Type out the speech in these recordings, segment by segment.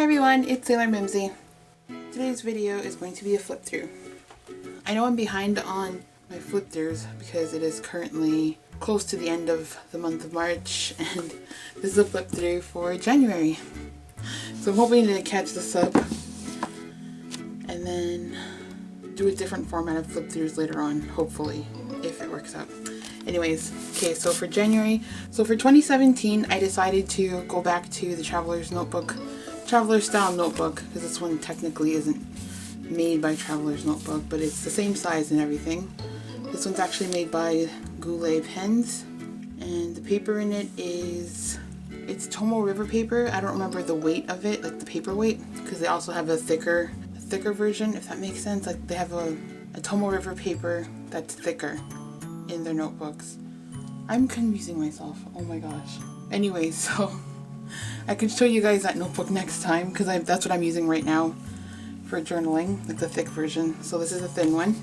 Hi everyone, it's Sailor Mimzy. Today's video is going to be a flip through. I know I'm behind on my flip throughs because it is currently close to the end of the month of March and this is a flip through for January. So I'm hoping to catch this up and then do a different format of flip throughs later on, hopefully, if it works out. Anyways, okay, so for January, so for 2017, I decided to go back to the Traveler's style notebook, because this one technically isn't made by Traveler's Notebook, but it's the same size and everything. This one's actually made by Goulet pens, and the paper in it is, it's Tomo River paper. I don't remember the weight of it, like the paper weight, because they also have a thicker version, if that makes sense. Like they have a Tomo River paper that's thicker in their notebooks. I'm confusing myself, oh my gosh. Anyway, so I can show you guys that notebook next time because that's what I'm using right now for journaling, like the thick version. So this is a thin one.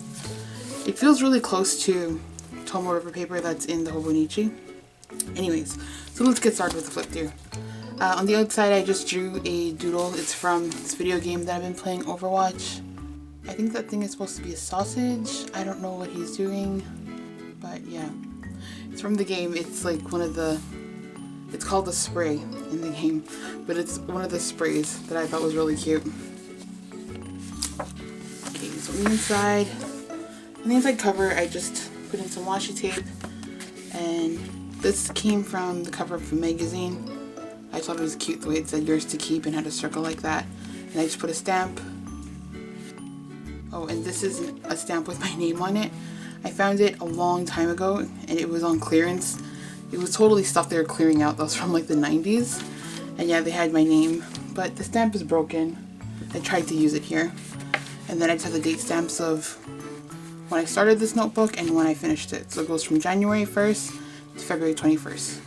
It feels really close to Tomo River paper that's in the Fauxbonichi. Anyways, so let's get started with the flip through. On the outside I just drew a doodle. It's from this video game that I've been playing, Overwatch. I think that thing is supposed to be a sausage. I don't know what he's doing, but yeah. It's from the game. It's like one of the, it's called the spray in the game, but it's one of the sprays that I thought was really cute. Okay, so on the inside cover, I just put in some washi tape, and this came from the cover of a magazine. I thought it was cute the way it said yours to keep and had a circle like that, and I just put a stamp. Oh, and this is a stamp with my name on it. I found it a long time ago and it was on clearance. It was totally stuff they were clearing out. That was from like the 90s. And yeah, they had my name, but the stamp is broken. I tried to use it here. And then I just have the date stamps of when I started this notebook and when I finished it. So it goes from January 1st to February 21st.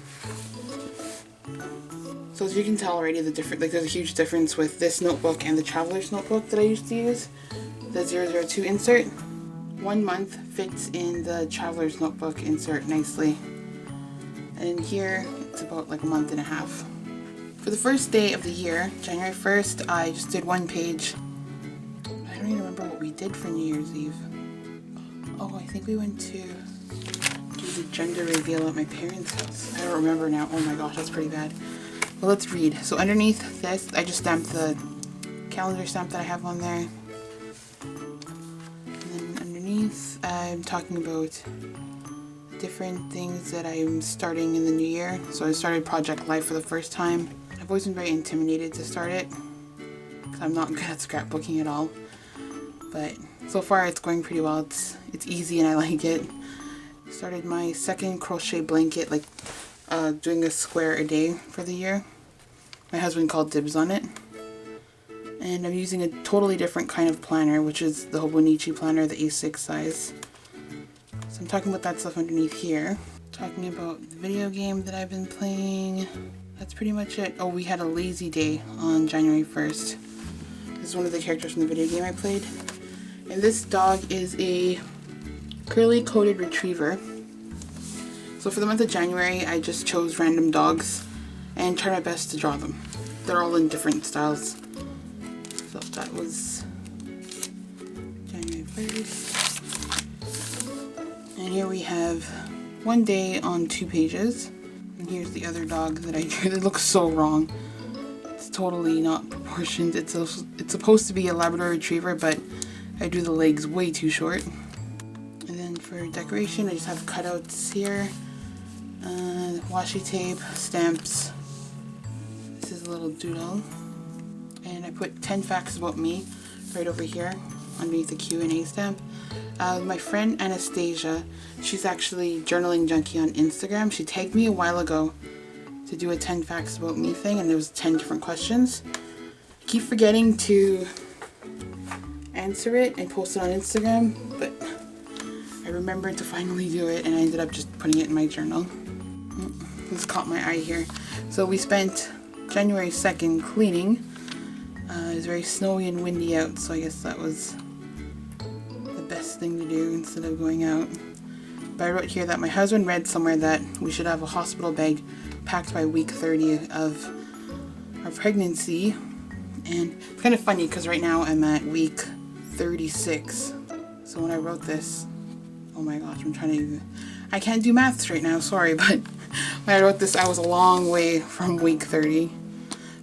So as you can tell already, there's a huge difference with this notebook and the Traveler's Notebook that I used to use. The 002 insert. 1 month fits in the Traveler's Notebook insert nicely. And in here, it's about like a month and a half. For the first day of the year, January 1st, I just did one page. I don't even remember what we did for New Year's Eve. Oh, I think we went to do the gender reveal at my parents' house. I don't remember now. Oh my gosh, that's pretty bad. Well, let's read. So underneath this, I just stamped the calendar stamp that I have on there. I'm talking about different things that I'm starting in the new year. So I started Project Life for the first time. I've always been very intimidated to start it because I'm not good at scrapbooking at all. But so far it's going pretty well. It's easy and I like it. Started my second crochet blanket, like doing a square a day for the year. My husband called dibs on it. And I'm using a totally different kind of planner, which is the Fauxbonichi planner, the A6 size. So I'm talking about that stuff underneath here. Talking about the video game that I've been playing. That's pretty much it. Oh, we had a lazy day on January 1st. This is one of the characters from the video game I played. And this dog is a curly coated retriever. So for the month of January, I just chose random dogs and tried my best to draw them. They're all in different styles. So that was January 1st. And here we have one day on 2 pages. And here's the other dog that I drew. It looks so wrong. It's totally not proportioned. It's supposed to be a Labrador Retriever, but I drew the legs way too short. And then for decoration, I just have cutouts here. Washi tape, stamps. This is a little doodle. And I put 10 facts about me right over here underneath the Q&A stamp. My friend Anastasia, she's actually journaling junkie on Instagram. She tagged me a while ago to do a 10 facts about me thing, and there was 10 different questions. I keep forgetting to answer it and post it on Instagram, but I remembered to finally do it, and I ended up just putting it in my journal. This caught my eye here. So we spent January 2nd cleaning. It was very snowy and windy out, so I guess that was the best thing to do instead of going out. But I wrote here that my husband read somewhere that we should have a hospital bag packed by week 30 of our pregnancy, And it's kind of funny because right now I'm at week 36. So when I wrote this, oh my gosh, I can't do maths right now, sorry, but when I wrote this, I was a long way from week 30.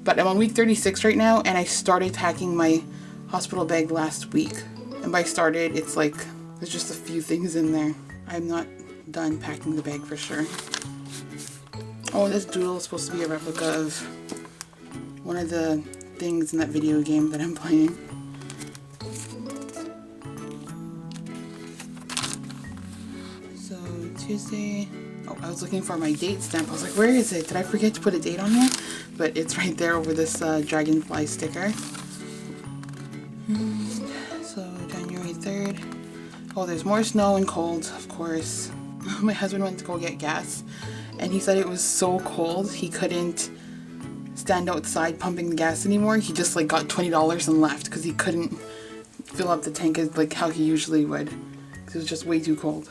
But I'm on week 36 right now, and I started packing my hospital bag last week. And by started, it's like, there's just a few things in there. I'm not done packing the bag for sure. Oh, this doodle is supposed to be a replica of one of the things in that video game that I'm playing. So, Tuesday. Oh, I was looking for my date stamp. I was like, where is it? Did I forget to put a date on here? But it's right there over this dragonfly sticker. So, January 3rd. Oh, there's more snow and cold, of course. My husband went to go get gas, and he said it was so cold he couldn't stand outside pumping the gas anymore. He just like got $20 and left because he couldn't fill up the tank as like how he usually would, because it was just way too cold.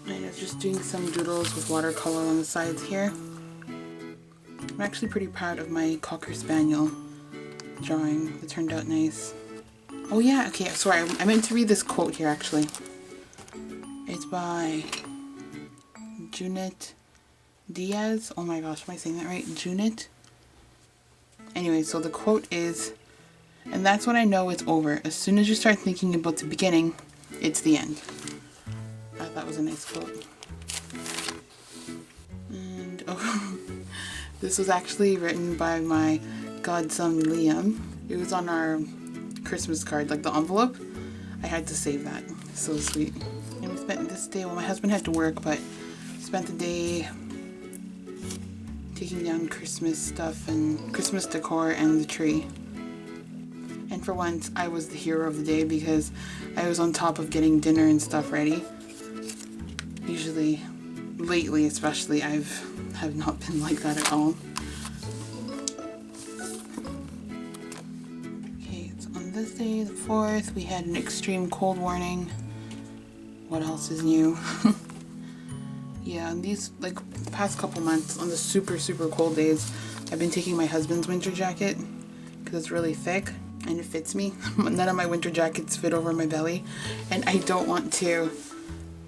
And I was just doing some doodles with watercolor on the sides here. I'm actually pretty proud of my Cocker Spaniel drawing. It turned out nice. Oh yeah, okay, sorry, I meant to read this quote here actually. It's by Junit Diaz. Oh my gosh, am I saying that right? Junit? Anyway, so the quote is, "And that's when I know it's over. As soon as you start thinking about the beginning, it's the end." I thought that was a nice quote. And oh, this was actually written by my godson Liam. It was on our Christmas card, like the envelope. I had to save that. So sweet. And we spent this day, well, my husband had to work, but spent the day taking down Christmas stuff and Christmas decor and the tree. And for once, I was the hero of the day because I was on top of getting dinner and stuff ready. Usually, lately especially, have not been like that at all. Okay, it's on this day, the 4th, we had an extreme cold warning. What else is new? Yeah, and these, like, the past couple months, on the super, super cold days, I've been taking my husband's winter jacket, because it's really thick, and it fits me. None of my winter jackets fit over my belly, and I don't want to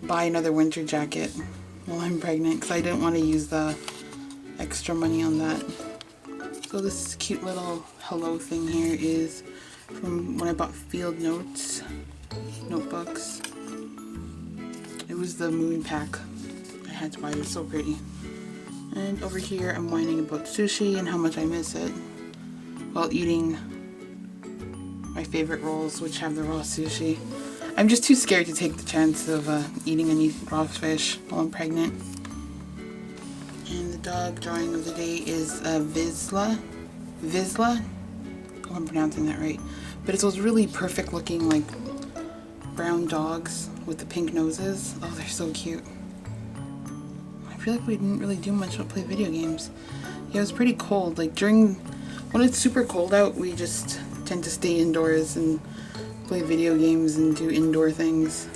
buy another winter jacket while I'm pregnant, because I didn't want to use the extra money on that. So this cute little hello thing here is from when I bought Field Notes notebooks. It was the moon pack. I had to buy it. It's so pretty. And over here I'm whining about sushi and how much I miss it while eating my favorite rolls, which have the raw sushi. I'm just too scared to take the chance of eating any raw fish while I'm pregnant. And the dog drawing of the day is Vizsla. I hope I'm pronouncing that right. But it's those really perfect looking like brown dogs with the pink noses. Oh, they're so cute. I feel like we didn't really do much but play video games. Yeah, it was pretty cold. Like when it's super cold out, we just tend to stay indoors and play video games and do indoor things.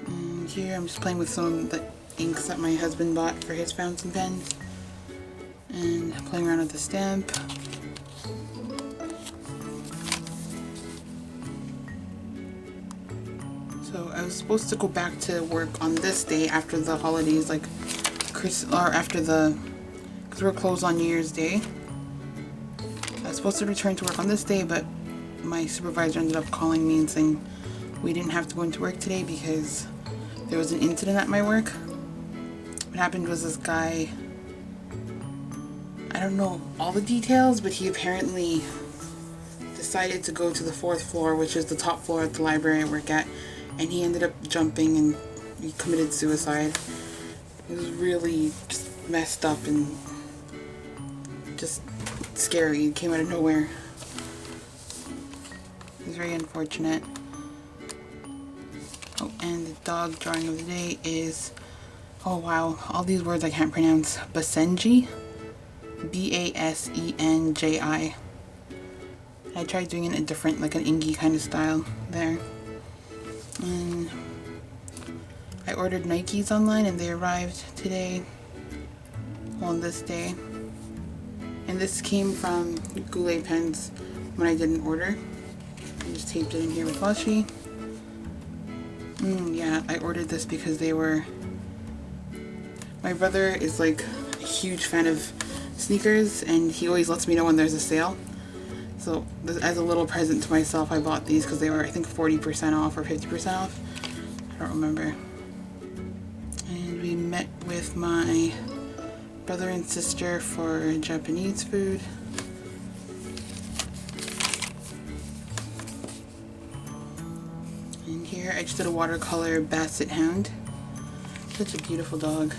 And here I'm just playing with some of the inks that my husband bought for his fountain pens. And playing around with the stamp. So I was supposed to go back to work on this day after the holidays, like because we're closed on New Year's Day. I was supposed to return to work on this day, but my supervisor ended up calling me and saying we didn't have to go into work today because there was an incident at my work. What happened was this guy, I don't know all the details, but he apparently decided to go to the 4th floor, which is the top floor at the library I work at, and he ended up jumping and he committed suicide. It was really just messed up and just scary. It came out of nowhere. It was very unfortunate. Oh, and the dog drawing of the day is, oh wow, all these words I can't pronounce. Basenji? Basenji. I tried doing it in a different, like an inky kind of style there. And I ordered Nikes online and they arrived today, on this day. And this came from Goulet pens when I did an order. I just taped it in here with washi. Yeah, I ordered this because they were... My brother is like a huge fan of sneakers and he always lets me know when there's a sale. So as a little present to myself, I bought these because they were, I think, 40% off or 50% off. I don't remember. And we met with my brother and sister for Japanese food. And here I just did a watercolor Basset Hound. Such a beautiful dog.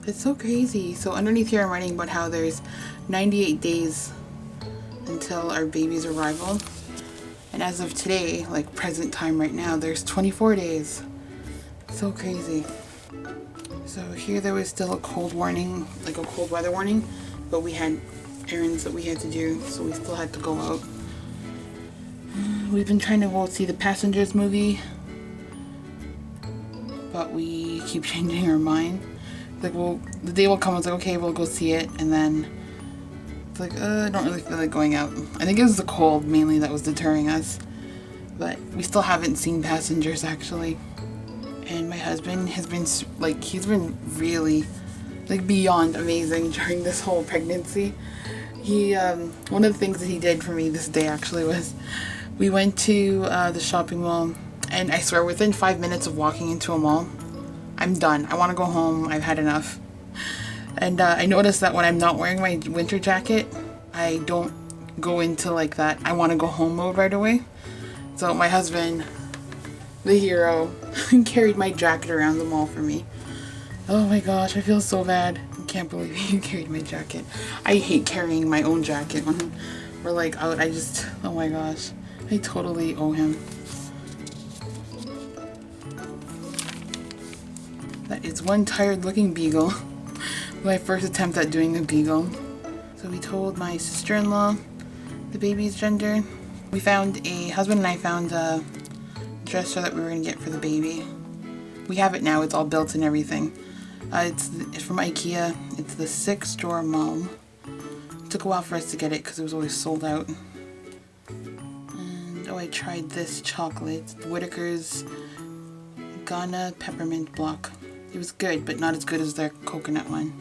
It's so crazy. So underneath here I'm writing about how there's 98 days until our baby's arrival. And as of today, like present time right now, there's 24 days. So crazy. So here there was still a cold warning, like a cold weather warning, but we had errands that we had to do, so we still had to go out. We've been trying to go see the Passengers movie, but we keep changing our mind. Like, well, the day will come, it's like, okay, we'll go see it, and then it's like, I don't really feel like going out. I think it was the cold mainly that was deterring us, but we still haven't seen Passengers actually. And my husband has been, like, he's been really, like, beyond amazing during this whole pregnancy. He, one of the things that he did for me this day actually was, we went to the shopping mall, and I swear within 5 minutes of walking into a mall, I'm done. I want to go home. I've had enough. And I noticed that when I'm not wearing my winter jacket, I don't go into like that I want to go home mode right away. So my husband, the hero, carried my jacket around the mall for me. Oh my gosh, I feel so bad. I can't believe he carried my jacket. I hate carrying my own jacket when we're like out. Oh my gosh, I totally owe him. That is one tired looking beagle. My first attempt at doing a beagle. So we told my sister-in-law the baby's gender. Husband and I found a dresser that we were going to get for the baby. We have it now, it's all built and everything. It's from IKEA. It's the 6-drawer mom. It took a while for us to get it because it was always sold out. And I tried this chocolate, Whittaker's Ghana Peppermint Block. It was good, but not as good as their coconut one.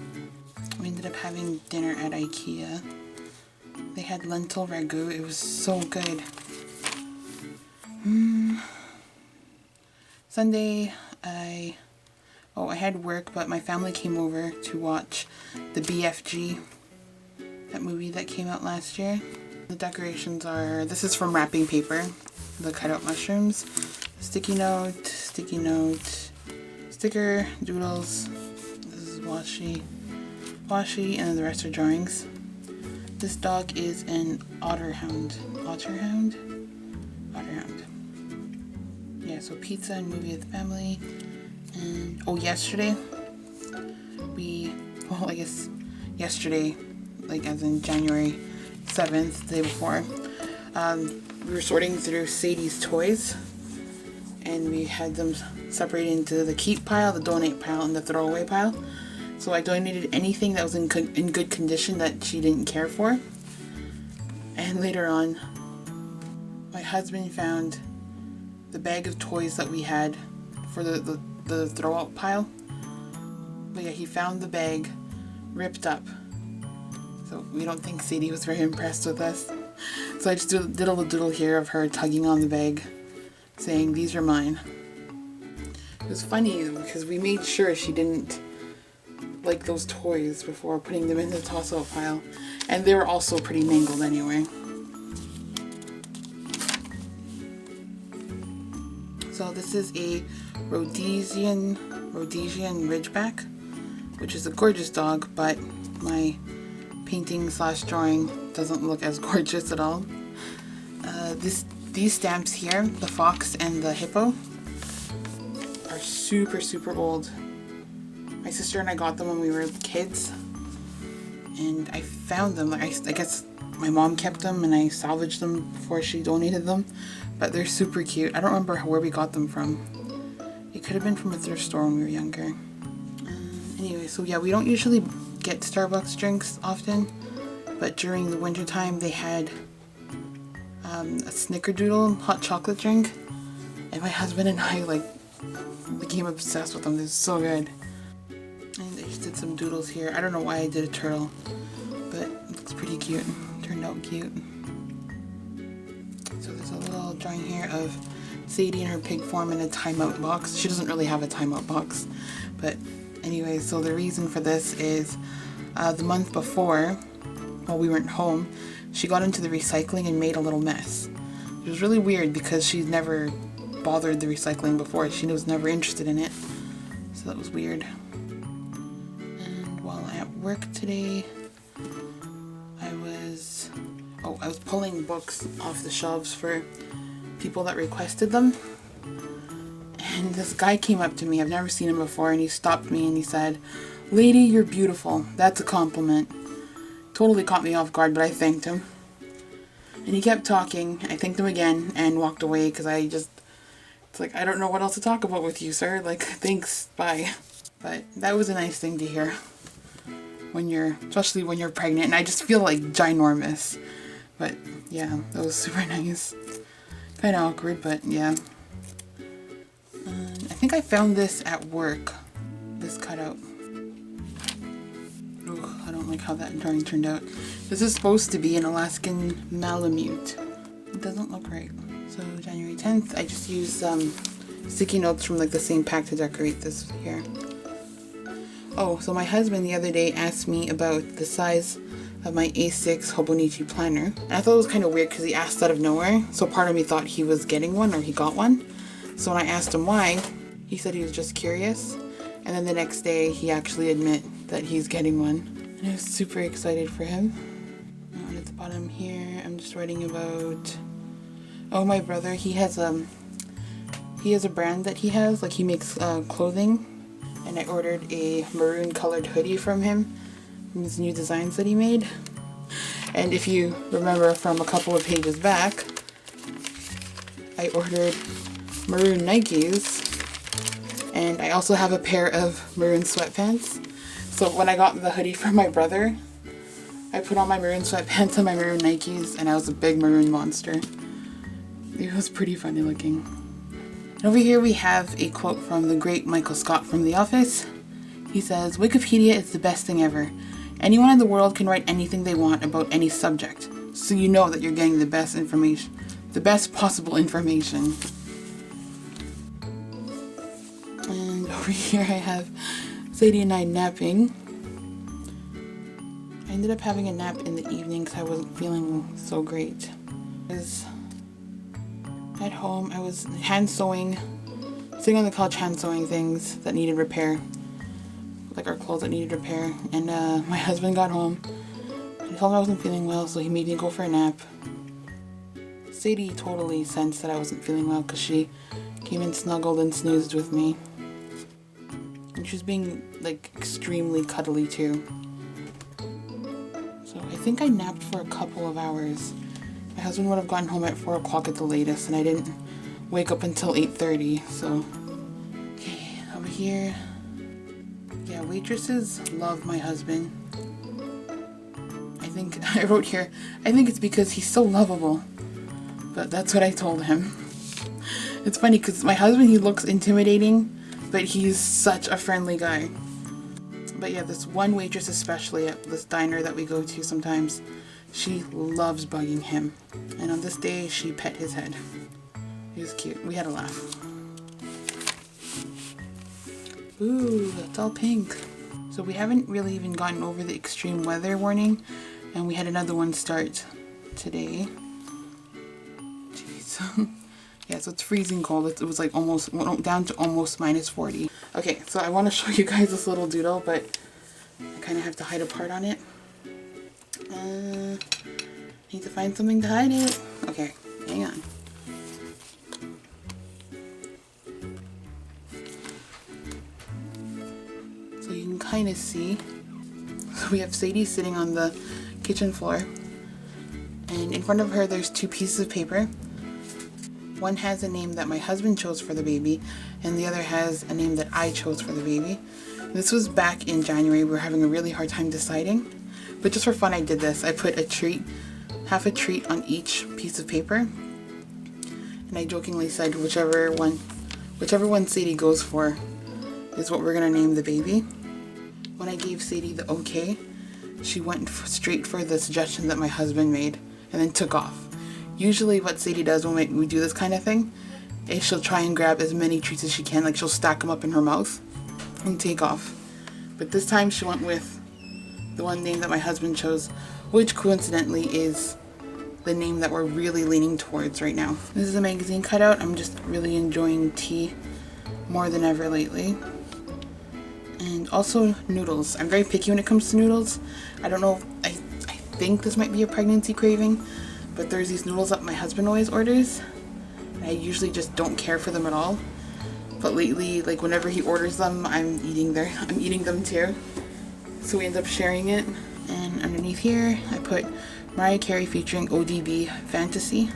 We ended up having dinner at IKEA. They had lentil ragu. It was so good. Sunday, I had work, but my family came over to watch the BFG, that movie that came out last year. The decorations are, this is from wrapping paper, the cutout mushrooms, sticky note, sticker, doodles, this is washi, and then the rest are drawings. This dog is an otterhound. Yeah, so pizza and movie with the family. And yesterday, yesterday, like as in January 7th, the day before, we were sorting through Sadie's toys, and we had them separated into the keep pile, the donate pile, and the throwaway pile. So I donated anything that was in good condition that she didn't care for. And later on, my husband found the bag of toys that we had for the throw out pile. But yeah, he found the bag ripped up. So we don't think Sadie was very impressed with us. So I just did a little doodle here of her tugging on the bag, saying, "These are mine." It was funny because we made sure she didn't like those toys before putting them in the toss-out pile. And they were also pretty mangled anyway. So this is a Rhodesian Ridgeback, which is a gorgeous dog, but my painting / drawing doesn't look as gorgeous at all. These stamps here, the fox and the hippo, are super old. My sister and I got them when we were kids, and I found them. I guess my mom kept them and I salvaged them before she donated them, but they're super cute. I don't remember where we got them from. It could have been from a thrift store when we were younger. Anyway, so yeah, we don't usually get Starbucks drinks often, but during the winter time they had a snickerdoodle hot chocolate drink, and my husband and I like became obsessed with them. They're so good. And I just did some doodles here. I don't know why I did a turtle, but it's pretty cute. Turned out cute. So there's a little drawing here of Sadie in her pig form in a timeout box. She doesn't really have a timeout box, but anyway, so the reason for this is the month before, while we weren't home, she got into the recycling and made a little mess. It was really weird because she's never bothered the recycling before. She was never interested in it, so that was weird. And while at work today, I was pulling books off the shelves for people that requested them, and this guy came up to me. I've never seen him before, and he stopped me and he said, "Lady, you're beautiful." That's a compliment. Totally caught me off guard, but I thanked him. And he kept talking. I thanked him again and walked away because it's like, I don't know what else to talk about with you, sir. Like, thanks, bye. But that was a nice thing to hear especially when you're pregnant, and I just feel like ginormous. But yeah, that was super nice. Kind of awkward, but yeah. I think I found this at work, this cutout. Ugh, I don't like how that drawing turned out. This is supposed to be an Alaskan Malamute. It doesn't look right. So January 10th, I just used sticky notes from like the same pack to decorate this here. Oh, so my husband the other day asked me about the size of my A6 Fauxbonichi planner. And I thought it was kind of weird because he asked out of nowhere. So part of me thought he was getting one or he got one. So when I asked him why, he said he was just curious. And then the next day he actually admitted that he's getting one. And I was super excited for him. And at the bottom here, I'm just writing about, oh, my brother, he has a brand that he has, like he makes clothing. And I ordered a maroon colored hoodie from him, from his new designs that he made. And if you remember from a couple of pages back, I ordered maroon Nikes, and I also have a pair of maroon sweatpants. So when I got the hoodie from my brother, I put on my maroon sweatpants and my maroon Nikes, and I was a big maroon monster. It was pretty funny looking. And over here we have a quote from the great Michael Scott from The Office. He says, "Wikipedia is the best thing ever. Anyone in the world can write anything they want about any subject, so you know that you're getting the best information, the best possible information." And over here I have Sadie and I napping. I ended up having a nap in the evening because I wasn't feeling so great. At home, I was hand sewing, sitting on the couch hand sewing things that needed repair, like our clothes that needed repair, and my husband got home. I told him I wasn't feeling well, so he made me go for a nap. Sadie totally sensed that I wasn't feeling well because she came and snuggled and snoozed with me. And she was being like extremely cuddly too. So I think I napped for a couple of hours. My husband would have gotten home at 4 o'clock at the latest, and I didn't wake up until 8:30, so. Okay, over here. Yeah, waitresses love my husband. I wrote here, I think it's because he's so lovable. But that's what I told him. It's funny because my husband, he looks intimidating, but he's such a friendly guy. But yeah, this one waitress especially at this diner that we go to sometimes, she loves bugging him. And on this day, she pet his head. It was cute. We had a laugh. Ooh, it's all pink. So we haven't really even gotten over the extreme weather warning, and we had another one start today. Jeez. Yeah, so it's freezing cold. It was like almost down to almost -40. Okay, so I want to show you guys this little doodle, but I kind of have to hide a part on it. Need to find something to hide it. Okay, hang on. So you can kind of see. So we have Sadie sitting on the kitchen floor, and in front of her there's 2 pieces of paper. One has a name that my husband chose for the baby, and the other has a name that I chose for the baby. This was back in January. We were having a really hard time deciding, but just for fun I did this. I put a treat, half a treat on each piece of paper, and I jokingly said whichever one Sadie goes for is what we're gonna name the baby. When I gave Sadie the okay, she went straight for the suggestion that my husband made and then took off. Usually what Sadie does when we do this kind of thing is she'll try and grab as many treats as she can, like she'll stack them up in her mouth and take off. But this time she went with the one name that my husband chose, which coincidentally is the name that we're really leaning towards right now. This is a magazine cutout. I'm just really enjoying tea more than ever lately. And also noodles. I'm very picky when it comes to noodles. I don't know, I think this might be a pregnancy craving, but there's these noodles that my husband always orders. I usually just don't care for them at all. But lately, like whenever he orders them, I'm eating them too. So we end up sharing it. And underneath here, I put Mariah Carey featuring ODB Fantasy.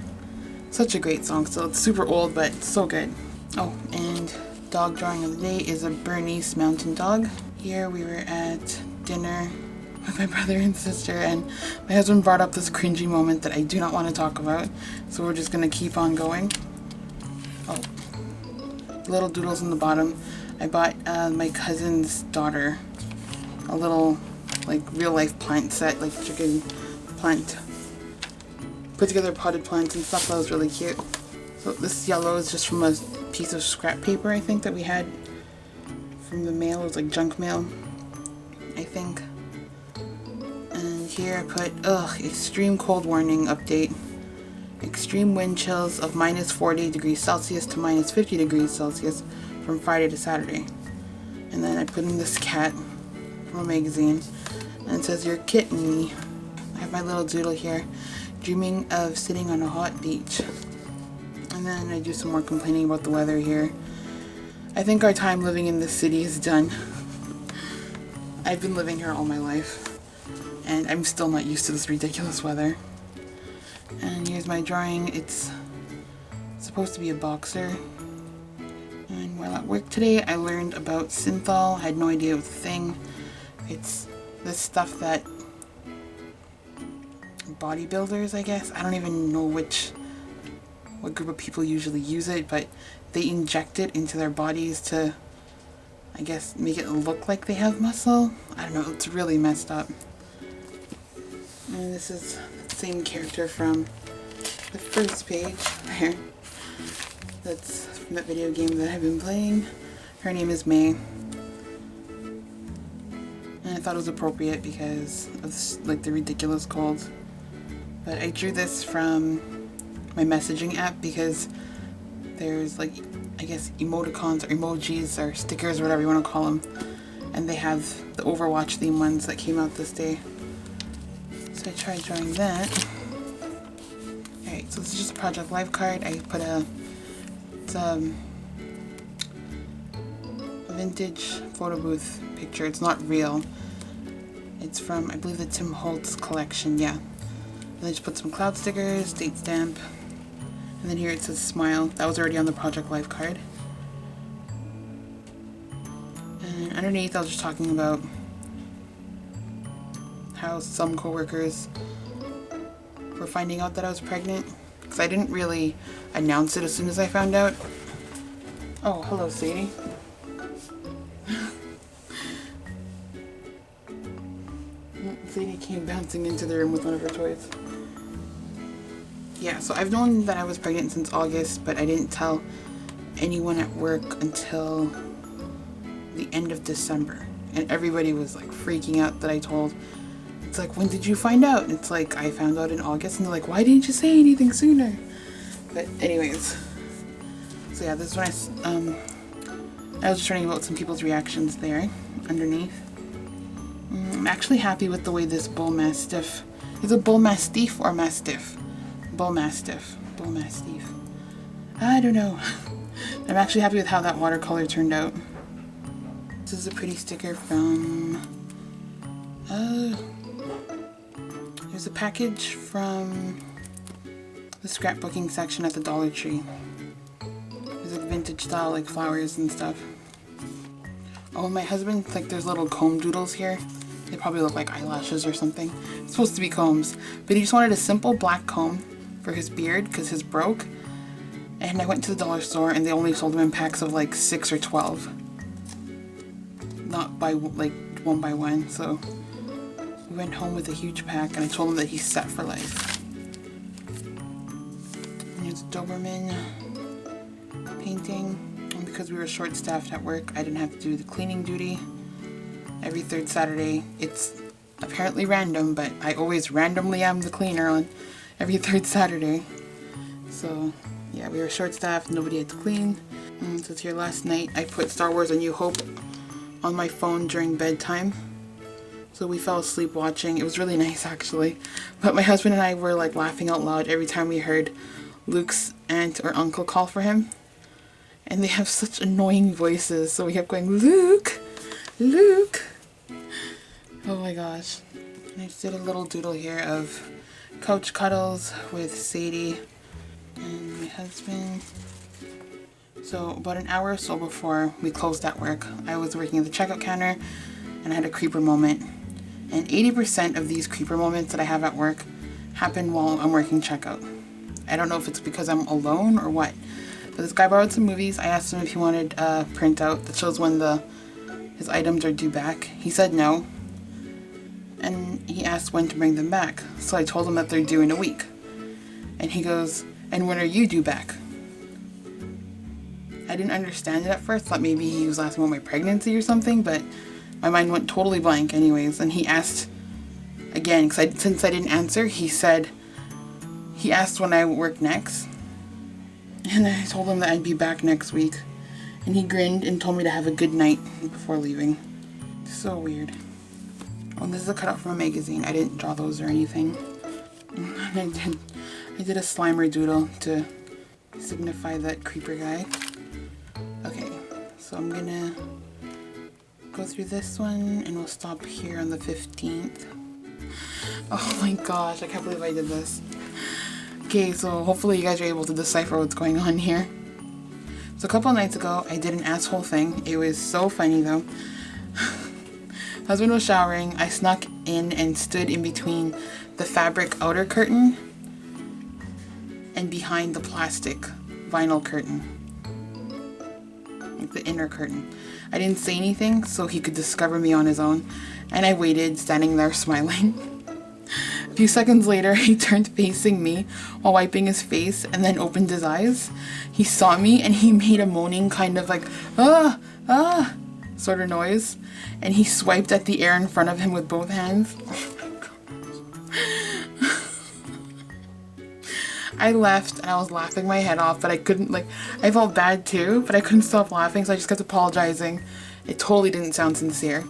Such a great song. So it's super old, but so good. Oh, and dog drawing of the day is a Bernese Mountain Dog. Here we were at dinner with my brother and sister, and my husband brought up this cringy moment that I do not want to talk about, so we're just gonna keep on going. Oh, little doodles in the bottom. I bought my cousin's daughter a little like real life plant set, like chicken plant, put together potted plants and stuff. That was really cute. So this yellow is just from a piece of scrap paper, I think, that we had from the mail. It was like junk mail, I think. And here I put, extreme cold warning update. Extreme wind chills of minus 40 degrees Celsius to minus 50 degrees Celsius from Friday to Saturday. And then I put in this cat from a magazine, and it says, "You're kidding me." I have my little doodle here, dreaming of sitting on a hot beach. And then I do some more complaining about the weather here. I think our time living in this city is done. I've been living here all my life, and I'm still not used to this ridiculous weather. And here's my drawing. It's supposed to be a boxer. And while at work today, I learned about synthol. I had no idea it was a thing. It's this stuff that bodybuilders, I guess, I don't even know what group of people usually use it, but they inject it into their bodies to, I guess, make it look like they have muscle. I don't know, it's really messed up. And this is the same character from the first page there. That's from that video game that I've been playing. Her name is May. And I thought it was appropriate because of like the ridiculous cold. But I drew this from my messaging app because there's like, I guess, emoticons or emojis or stickers or whatever you want to call them. And they have the Overwatch theme ones that came out this day. So I tried drawing that. Alright, so this is just a Project Life card. I put it's a vintage photo booth picture. It's not real. It's from, I believe, the Tim Holtz collection, yeah. And I just put some cloud stickers, date stamp, and then here it says smile. That was already on the Project Life card. And underneath I was just talking about how some coworkers were finding out that I was pregnant, because I didn't really announce it as soon as I found out. Oh, hello, Sadie. Sadie came bouncing into the room with one of her toys. Yeah, so I've known that I was pregnant since August, but I didn't tell anyone at work until the end of December. And everybody was like freaking out that I told. It's like, when did you find out? And it's like, I found out in August. And they're like, why didn't you say anything sooner? But anyways. So yeah, this is when I was just writing about some people's reactions there underneath. I'm actually happy with the way this bull mastiff, is it bull mastiff or mastiff? Bull mastiff. Bull mastiff. I don't know. I'm actually happy with how that watercolor turned out. This is a pretty sticker from, there's a package from the scrapbooking section at the Dollar Tree. vintage style, like flowers and stuff. Oh, and my husband, like, there's little comb doodles here. They probably look like eyelashes or something. It's supposed to be combs, but he just wanted a simple black comb for his beard because his broke. And I went to the dollar store and they only sold them in packs of like 6 or 12. Not by like one by one. So we went home with a huge pack and I told him that he's set for life. And here's Doberman painting. And because we were short staffed at work, I didn't have to do the cleaning duty. Every third Saturday, it's apparently random, but I always randomly am the cleaner on every third Saturday. So yeah, we were short staffed, nobody had to clean. And so it's here last night. I put Star Wars A New Hope on my phone during bedtime. So we fell asleep watching. It was really nice actually. But my husband and I were like laughing out loud every time we heard Luke's aunt or uncle call for him. And they have such annoying voices, so we kept going, Luke! Luke! Oh my gosh. And I just did a little doodle here of couch cuddles with Sadie and my husband. So about an hour or so before we closed at work, I was working at the checkout counter and I had a creeper moment. And 80% of these creeper moments that I have at work happen while I'm working checkout. I don't know if it's because I'm alone or what. But this guy borrowed some movies. I asked him if he wanted a printout that shows when his items are due back. He said no. And he asked when to bring them back. So I told him that they're due in a week. And he goes, and when are you due back? I didn't understand it at first. Thought maybe he was asking about my pregnancy or something, but my mind went totally blank anyways. And he asked again, because since I didn't answer, he asked when I work next. And I told him that I'd be back next week. And he grinned and told me to have a good night before leaving. So weird. Oh, this is a cutout from a magazine. I didn't draw those or anything. And I did a Slimer doodle to signify that creeper guy. Okay, so I'm gonna go through this one and we'll stop here on the 15th. Oh my gosh, I can't believe I did this. Okay, so hopefully you guys are able to decipher what's going on here. So a couple nights ago, I did an asshole thing. It was so funny though. Husband was showering. I snuck in and stood in between the fabric outer curtain and behind the plastic vinyl curtain. Like the inner curtain. I didn't say anything so he could discover me on his own. And I waited, standing there smiling. A few seconds later, he turned facing me while wiping his face and then opened his eyes. He saw me and he made a moaning kind of like, ah, ah, sort of noise. And he swiped at the air in front of him with both hands. I left and I was laughing my head off, but I couldn't, like, I felt bad too, but I couldn't stop laughing, so I just kept apologizing. It totally didn't sound sincere.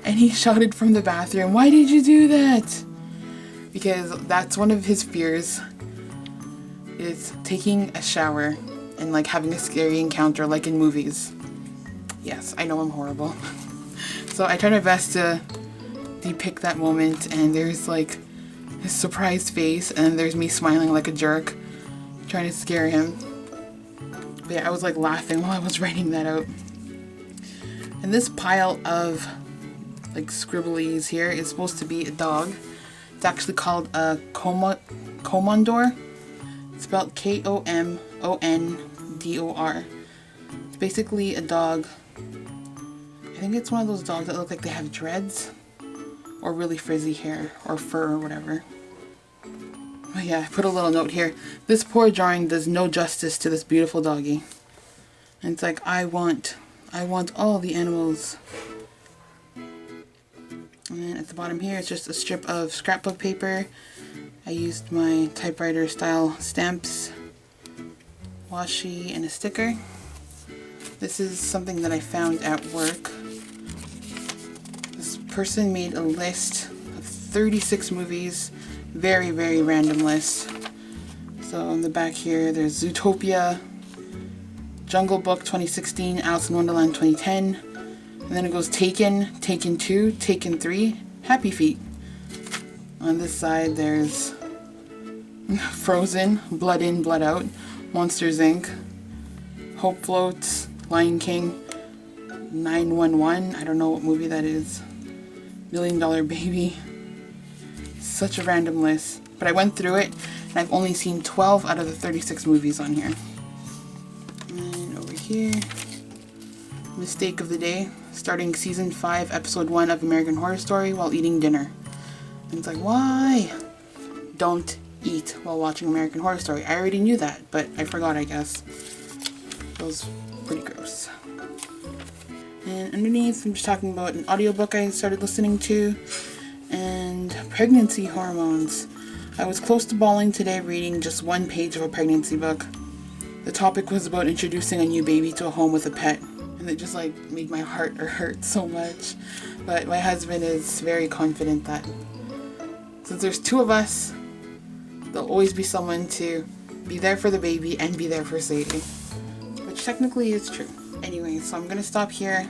And he shouted from the bathroom, "Why did you do that?" Because that's one of his fears, is taking a shower and like having a scary encounter like in movies. Yes, I know I'm horrible. So I tried my best to depict that moment, and there's like his surprised face and then there's me smiling like a jerk trying to scare him. But yeah, I was like laughing while I was writing that out. And this pile of like scribblies here is supposed to be a dog. It's actually called a Komondor. It's spelled Komondor. It's basically a dog. I think it's one of those dogs that look like they have dreads or really frizzy hair or fur or whatever. But yeah, I put a little note here. This poor drawing does no justice to this beautiful doggy. And it's like, I want all the animals. And then at the bottom here, it's just a strip of scrapbook paper. I used my typewriter style stamps, washi, and a sticker. This is something that I found at work. This person made a list of 36 movies. Very, very random list. So on the back here, there's Zootopia, Jungle Book 2016, Alice in Wonderland 2010. And then it goes Taken, Taken 2, Taken 3, Happy Feet. On this side there's Frozen, Blood In, Blood Out, Monsters Inc., Hope Floats, Lion King, 911, I don't know what movie that is, $1 Million Baby. Such a random list. But I went through it and I've only seen 12 out of the 36 movies on here. And over here, mistake of the day, starting season 5, episode 1 of American Horror Story while eating dinner. And it's like, why? Don't eat while watching American Horror Story. I already knew that, but I forgot, I guess. That was pretty gross. And underneath, I'm just talking about an audiobook I started listening to and pregnancy hormones. I was close to bawling today reading just one page of a pregnancy book. The topic was about introducing a new baby to a home with a pet, and it just like made my heart hurt so much. But my husband is very confident that since there's 2 of us, there'll always be someone to be there for the baby and be there for Sadie, which technically is true. Anyway, so I'm gonna stop here.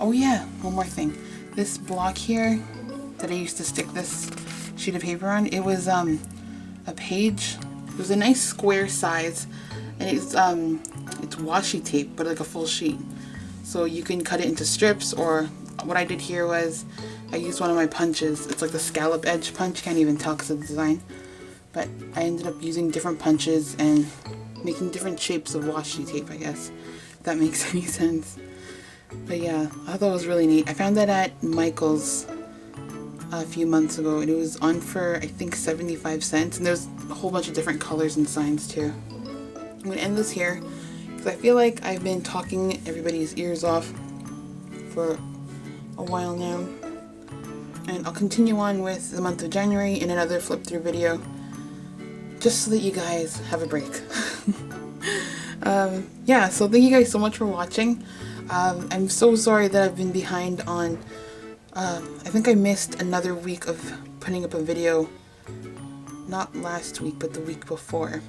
Oh yeah, one more thing. This block here that I used to stick this sheet of paper on, it was a page. It was a nice square size, and it's washi tape, but like a full sheet. So you can cut it into strips, or what I did here was I used one of my punches. It's like the scallop edge punch. Can't even tell because of the design. But I ended up using different punches and making different shapes of washi tape, I guess, if that makes any sense. But yeah, I thought it was really neat. I found that at Michael's a few months ago, and it was on for, I think, 75 cents. And there's a whole bunch of different colors and designs too. I'm going to end this here because I feel like I've been talking everybody's ears off for a while now. And I'll continue on with the month of January in another flip through video, just so that you guys have a break. Yeah, so thank you guys so much for watching. I'm so sorry that I've been behind on, I think I missed another week of putting up a video, not last week, but the week before.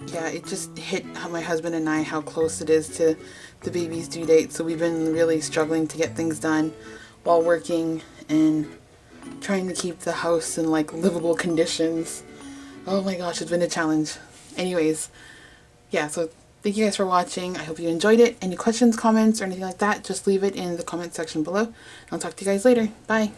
Yeah, it just hit my husband and I how close it is to the baby's due date, so we've been really struggling to get things done while working and trying to keep the house in like livable conditions. Oh my gosh, it's been a challenge. Anyways, yeah, so thank you guys for watching. I hope you enjoyed it. Any questions, comments, or anything like that, just leave it in the comment section below. I'll talk to you guys later. Bye.